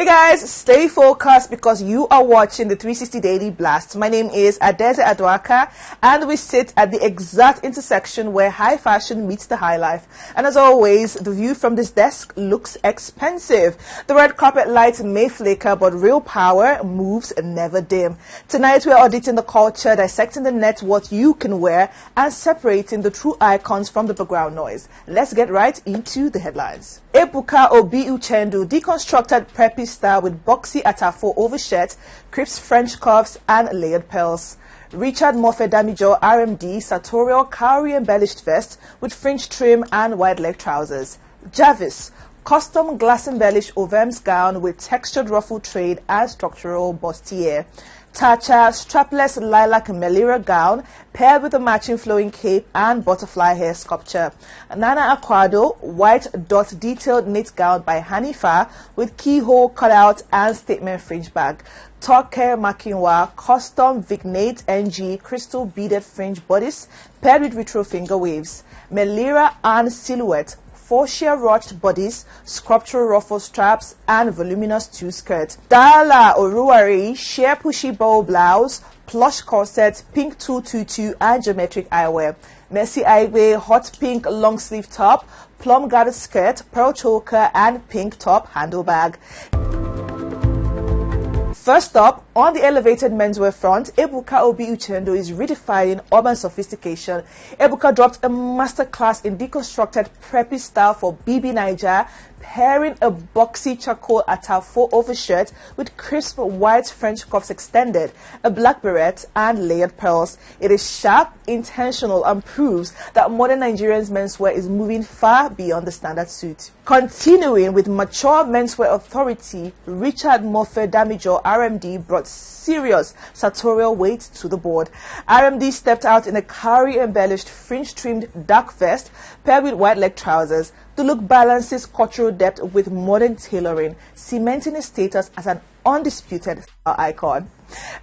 guys, stay focused because you are watching the 360 Daily Blast. My name is Adeze Adwaka and we sit at the exact intersection where high fashion meets the high life. And as always, the view from this desk looks expensive. The red carpet lights may flicker, but real power moves never dim. Tonight we're auditing the culture, dissecting the net, what you can wear, and separating the true icons from the background noise. Let's get right into the headlines. Ebuka Obi-Uchendu deconstructed preppy style with boxy atafo overshirt, crisp French cuffs, and layered pearls. Richard Mofe-Damijo RMD sartorial cowrie embellished vest with fringe trim and wide leg trousers. Jarvis custom glass embellished Ovem's gown with textured ruffle trade and structural bustier. Tacha strapless lilac melira gown paired with a matching flowing cape and butterfly hair sculpture. Nana Aquado white dot detailed knit gown by Hanifa with keyhole cutout and statement fringe bag. Toke Makinwa custom Vignette NG crystal beaded fringe bodice paired with retro finger waves. Melira and silhouette 4-sheer ruched bodies, sculptural ruffle straps, and voluminous two-skirt. Dala Oruwari sheer pushy bow blouse, plush corset, pink tutu, and geometric eyewear. Mercy Aigbe hot pink long sleeve top, plum guarded skirt, pearl choker, and pink top handle bag. First up, on the elevated menswear front, Ebuka Obi-Uchendu is redefining urban sophistication. Ebuka dropped a masterclass in deconstructed preppy style for BB Niger, pairing a boxy charcoal atafo overshirt with crisp white French cuffs extended, a black beret, and layered pearls. It is sharp, intentional, and proves that modern Nigerians menswear is moving far beyond the standard suit. Continuing with mature menswear authority, Richard Mofe-Damijo RMD brought serious sartorial weight to the board. RMD stepped out in a cowrie embellished fringe trimmed dark vest paired with white leg trousers. The look balances cultural depth with modern tailoring, cementing his status as an undisputed icon.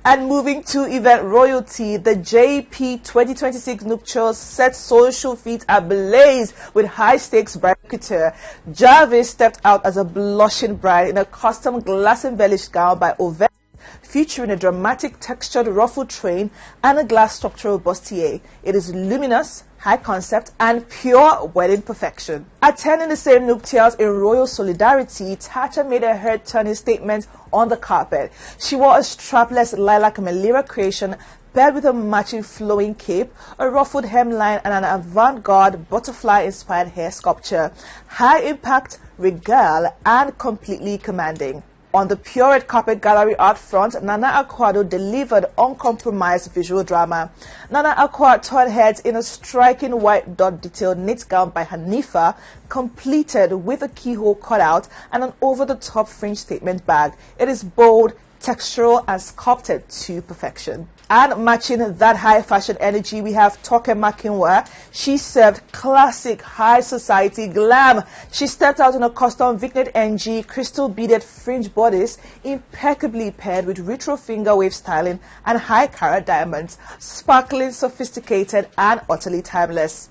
And moving to event royalty, the JP 2026 nuptials set social feet ablaze with high-stakes bride couture. Jarvis stepped out as a blushing bride in a custom glass-embellished gown by Ovem, featuring a dramatic textured ruffled train and a glass structural bustier. It is luminous, high concept, and pure wedding perfection. Attending the same nuptials in royal solidarity, Tacha made a head-turning statement on the carpet. She wore a strapless lilac melira creation paired with a matching flowing cape, a ruffled hemline, and an avant-garde butterfly-inspired hair sculpture. High impact, regal, and completely commanding. On the pure red carpet gallery art front, Nana Aquado delivered uncompromised visual drama. Nana Aqua turned heads in a striking white dot detailed knit gown by Hanifa, completed with a keyhole cutout and an over-the-top fringe statement bag. It is bold, textural, and sculpted to perfection. And matching that high fashion energy, we have Toke Makinwa. She served classic high society glam. She stepped out in a custom Vignette NG crystal beaded fringe bodice, impeccably paired with retro finger wave styling and high carat diamonds, sparkling, sophisticated, and utterly timeless.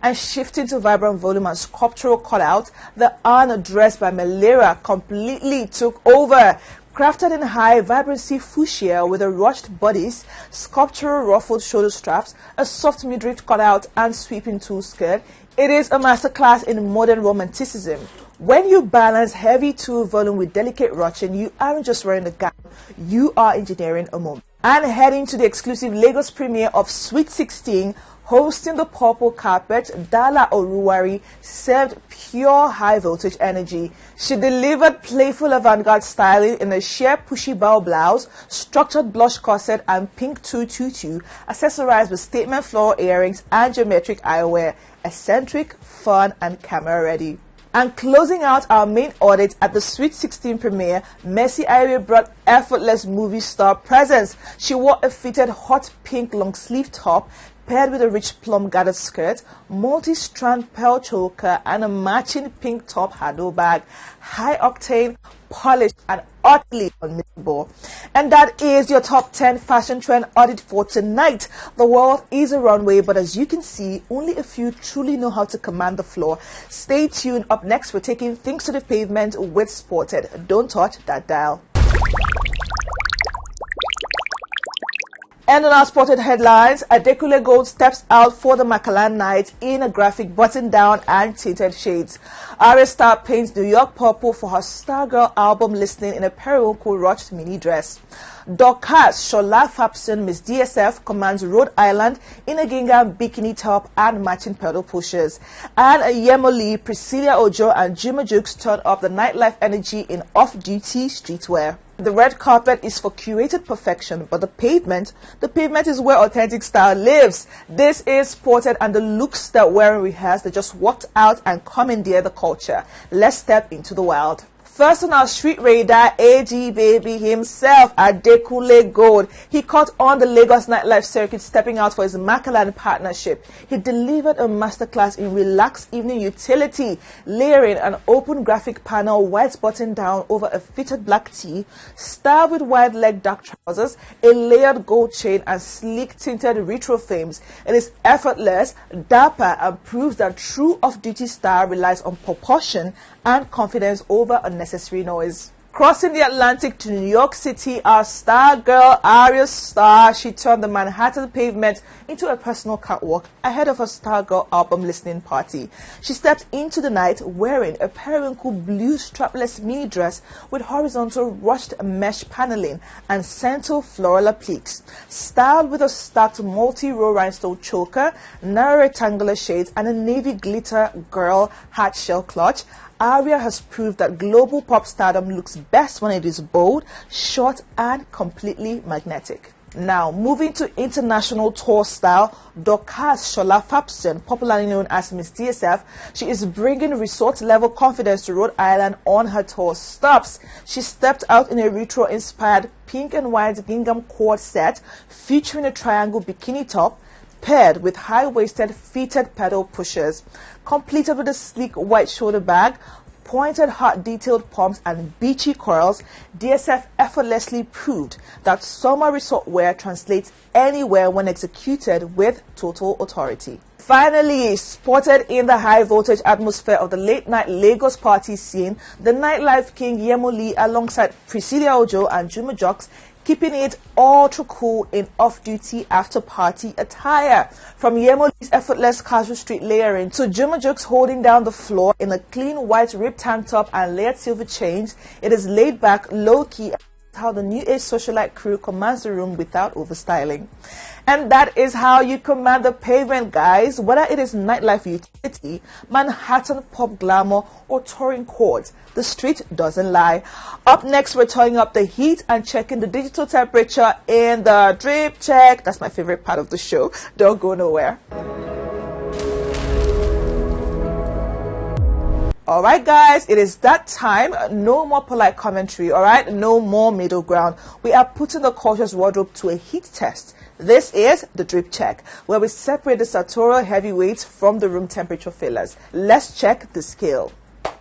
And shifting to vibrant volume and sculptural cutout, the Anna dress by Melira completely took over. Crafted in high vibrancy fuchsia with a ruched bodice, sculptural ruffled shoulder straps, a soft midriff cutout, and sweeping tulle skirt, it is a masterclass in modern romanticism. When you balance heavy tulle volume with delicate ruching, you aren't just wearing a gown, you are engineering a moment. And heading to the exclusive Lagos premiere of Sweet 16, hosting the purple carpet, Dala Oruwari served pure high voltage energy. She delivered playful avant-garde styling in a sheer pushy bow blouse, structured blush corset, and pink tutu, accessorized with statement floral earrings and geometric eyewear. Eccentric, fun, and camera ready. And closing out our main audit at the Sweet 16 premiere, Mercy Aigbe brought effortless movie star presence. She wore a fitted hot pink long sleeve top paired with a rich plum gathered skirt, multi-strand pearl choker, and a matching pink top handle bag. High octane, polished, and utterly unmissable. And that is your top 10 fashion trend audit for tonight. The world is a runway, but as you can see, only a few truly know how to command the floor. Stay tuned. Up next, we're taking things to the pavement with Sported. Don't touch that dial. And on our Sported headlines, Adekunle Gold steps out for the Makalan night in a graphic button-down and tinted shades. Aria Star paints New York purple for her Stargirl album listening in a Periwinkle ruched mini dress. Dorcas Shola Fapson, Miss DSF, commands Rhode Island in a gingham bikini top and matching pedal pushers. And Yemoli, Priscilla Ojo, and Juma Jukes turn up the nightlife energy in off-duty streetwear. The red carpet is for curated perfection, but the pavement is where authentic style lives. This is Sported, and the looks that Warren rehearsed, they just walked out and commandeered the culture. Let's step into the wild. First on our street radar, AG Baby himself, Adekunle Gold. He caught on the Lagos nightlife circuit, stepping out for his Makalan partnership. He delivered a masterclass in relaxed evening utility, layering an open graphic panel, white button down over a fitted black tee, styled with wide leg dark trousers, a layered gold chain, and sleek tinted retro frames. It is effortless, dapper, and proves that true off-duty style relies on proportion and confidence over unnecessary noise. Crossing the Atlantic to New York City, our star girl, Aria Star, she turned the Manhattan pavement into a personal catwalk ahead of her Stargirl album listening party. She stepped into the night wearing a periwinkle blue strapless mini dress with horizontal rushed mesh paneling and center floral appliques. Styled with a stacked multi-row rhinestone choker, narrow rectangular shades, and a navy glitter girl hat shell clutch, Aria has proved that global pop stardom looks best when it is bold, short, and completely magnetic. Now, moving to international tour style, Dorcas Shola Fapson, popularly known as Miss DSF, she is bringing resort-level confidence to Rhode Island on her tour stops. She stepped out in a retro-inspired pink and white gingham cord set featuring a triangle bikini top, paired with high-waisted fitted pedal pushers. Completed with a sleek white shoulder bag, pointed heart detailed pumps, and beachy curls, DSF effortlessly proved that summer resort wear translates anywhere when executed with total authority. Finally, sported in the high-voltage atmosphere of the late-night Lagos party scene, the nightlife king Yemoli alongside Priscilla Ojo and Juma Jux, keeping it ultra cool in off-duty after-party attire. From Yemoli's effortless casual street layering to Juma Jux holding down the floor in a clean white ribbed tank top and layered silver chains, it is laid back, low-key, how the new age socialite crew commands the room without overstyling. And that is how you command the pavement, guys. Whether it is nightlife utility, Manhattan pop glamour, or touring chords, the street doesn't lie. Up next, we're turning up the heat and checking the digital temperature in the drip check. That's my favorite part of the show. Don't go nowhere. Alright guys, it is that time. No more polite commentary, alright? No more middle ground. We are putting the cautious wardrobe to a heat test. This is the drip check, where we separate the sartorial heavyweights from the room temperature fillers. Let's check the scale.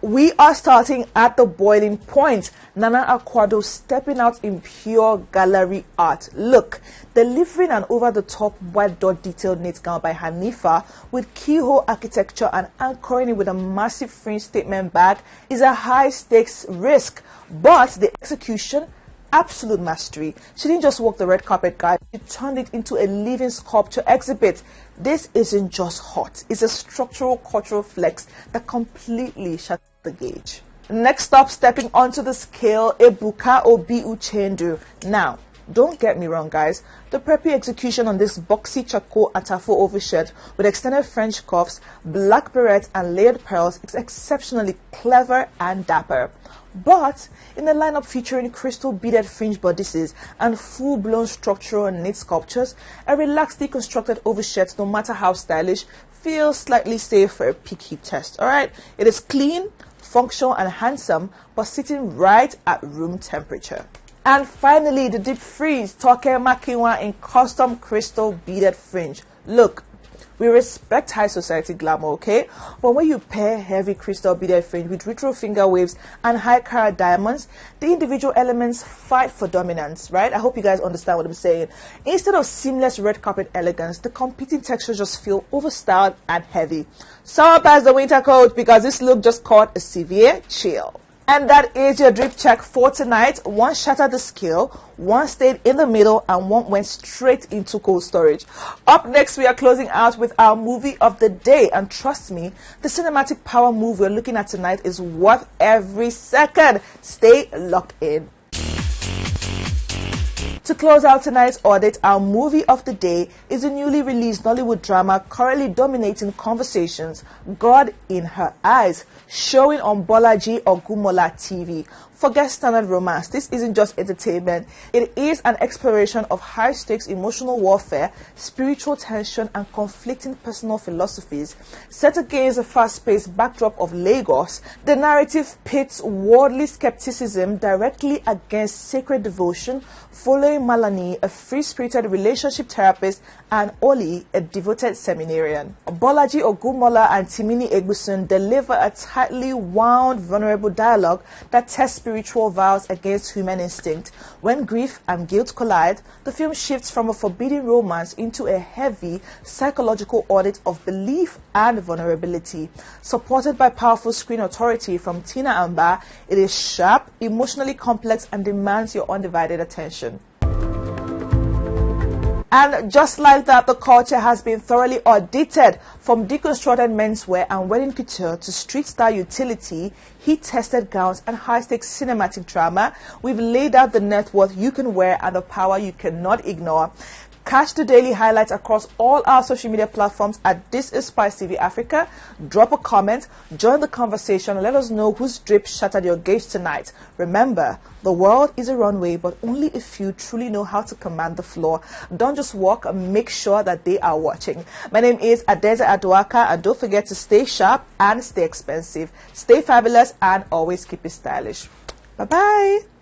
We are starting at the boiling point. Nana Aquado stepping out in pure gallery art. Look, delivering an over-the-top white dot detailed knit gown by Hanifa with keyhole architecture and anchoring it with a massive fringe statement bag is a high-stakes risk, but the execution, absolute mastery. She didn't just walk the red carpet, guys. She turned it into a living sculpture exhibit. This isn't just hot. It's a structural cultural flex that completely shuts the gauge. Next up, stepping onto the scale, Ebuka Obi Uchendu. Now, don't get me wrong, guys. The preppy execution on this boxy charcoal atafo overshirt with extended French cuffs, black beret, and layered pearls is exceptionally clever and dapper. But in a lineup featuring crystal beaded fringe bodices and full-blown structural knit sculptures, a relaxed deconstructed overshirt, no matter how stylish, feels slightly safe for a peak heat test. Alright, it is clean, functional, and handsome, but sitting right at room temperature. And finally, the deep freeze Toke Makiwa in custom crystal beaded fringe. Look, we respect high society glamour, okay? But when you pair heavy crystal beaded fringe with retro finger waves and high carat diamonds, the individual elements fight for dominance, right? I hope you guys understand what I'm saying. Instead of seamless red carpet elegance, the competing textures just feel overstyled and heavy. So pass the winter coat because this look just caught a severe chill. And that is your drip check for tonight. One shattered the scale, one stayed in the middle, and one went straight into cold storage. Up next, we are closing out with our movie of the day. And trust me, the cinematic power move we're looking at tonight is worth every second. Stay locked in. To close out tonight's audit, our movie of the day is a newly released Nollywood drama currently dominating conversations, God in Her Eyes, showing on Bolaji Ogunmola TV. Forget standard romance. This isn't just entertainment. It is an exploration of high-stakes emotional warfare, spiritual tension, and conflicting personal philosophies. Set against a fast-paced backdrop of Lagos, the narrative pits worldly skepticism directly against sacred devotion, following Malani, a free-spirited relationship therapist, and Oli, a devoted seminarian. Bolaji Ogunmola and Timini Egbuson deliver a tightly wound, vulnerable dialogue that tests spiritual vows against human instinct. When grief and guilt collide, the film shifts from a forbidden romance into a heavy psychological audit of belief and vulnerability. Supported by powerful screen authority from Tina Amba, it is sharp, emotionally complex, and demands your undivided attention. And just like that, the culture has been thoroughly audited, from deconstructed menswear and wedding couture to street-style utility, heat-tested gowns, and high-stakes cinematic drama. We've laid out the net worth you can wear and the power you cannot ignore. Catch the daily highlights across all our social media platforms at This Is Spice TV Africa. Drop a comment, join the conversation, and let us know whose drip shattered your gauge tonight. Remember, the world is a runway, but only a few truly know how to command the floor. Don't just walk, make sure that they are watching. My name is Adeza Aduaka, and don't forget to stay sharp and stay expensive. Stay fabulous and always keep it stylish. Bye-bye.